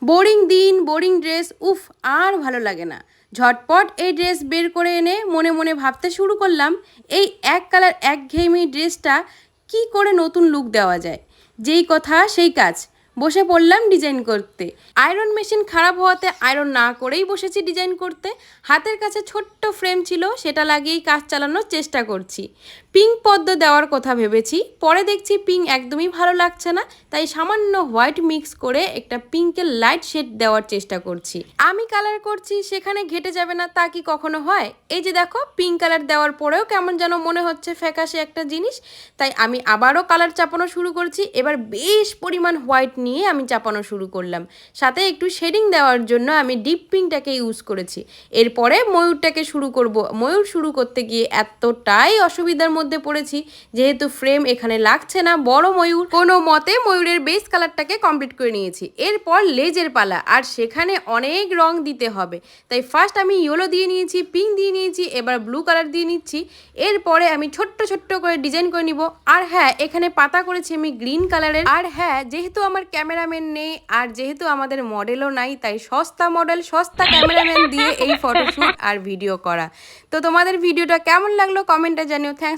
Boring দিন, boring dress, উফ আর ভালো লাগে না। ঝটপট এই ড্রেস বের করে এনে মনে মনে ভাবতে শুরু করলাম, এই এক কালার একঘেয়েমি ড্রেসটা কি করে নতুন লুক দেওয়া যায়। যেই কথা সেই কাজ, বসে পড়লাম ডিজাইন করতে। আয়রন মেশিন খারাপ হওয়াতে আয়রন না করেই বসেছি ডিজাইন করতে। হাতের কাছে ছোট্ট ফ্রেম ছিল, সেটা লাগিয়েই কাজ চালানোর চেষ্টা করছি। পিঙ্ক পদ্ম দেওয়ার কথা ভেবেছি, পরে দেখছি পিঙ্ক একদমই ভালো লাগছে না, তাই সামান্য হোয়াইট মিক্স করে একটা পিঙ্কের লাইট শেড দেওয়ার চেষ্টা করছি। আমি কালার করছি, সেখানে ঘেটে যাবে না তা কি কখনো হয়? এই যে দেখো, পিঙ্ক কালার দেওয়ার পরেও কেমন যেন মনে হচ্ছে ফ্যাকাশে একটা জিনিস। তাই আমি আবারও কালার চাপানো শুরু করছি। এবার বেশ পরিমাণ হোয়াইট নিয়ে আমি চাপানো শুরু করলাম। সাথে একটু শেডিং দেওয়ার জন্য আমি ডিপ পিঙ্কটাকে ইউজ করেছি। এরপরে ময়ূরটাকে শুরু করব। ময়ূর শুরু করতে গিয়ে এতটাই অসুবিধার মধ্যে পড়েছি, যেহেতু ফ্রেম এখানে লাগছে না বড় ময়ূর, কোনো মতে ময়ূরের বেস কালারটাকে কমপ্লিট করে নিয়েছি। এরপর লেজের পালা, আর সেখানে অনেক রং দিতে হবে। তাই ফার্স্ট আমি ইয়েলো দিয়ে নিয়েছি, পিঙ্ক দিয়ে নিয়েছি, এবার ব্লু কালার দিয়ে নিচ্ছি। এরপরে আমি ছোট্ট ছোট্ট করে ডিজাইন করে নিব। আর হ্যাঁ, এখানে পাতা করেছি আমি গ্রিন কালারের। আর হ্যাঁ, যেহেতু আমার ক্যামেরাম্যান নেই আর যেহেতু আমাদের মডেলও নাই, তাই সস্তা মডেল সস্তা ক্যামেরাম্যান দিয়ে এই ফটোশ্যুট আর ভিডিও করা। তো তোমাদের ভিডিওটা কেমন লাগলো কমেন্টে জানিও। থ্যাঙ্কস।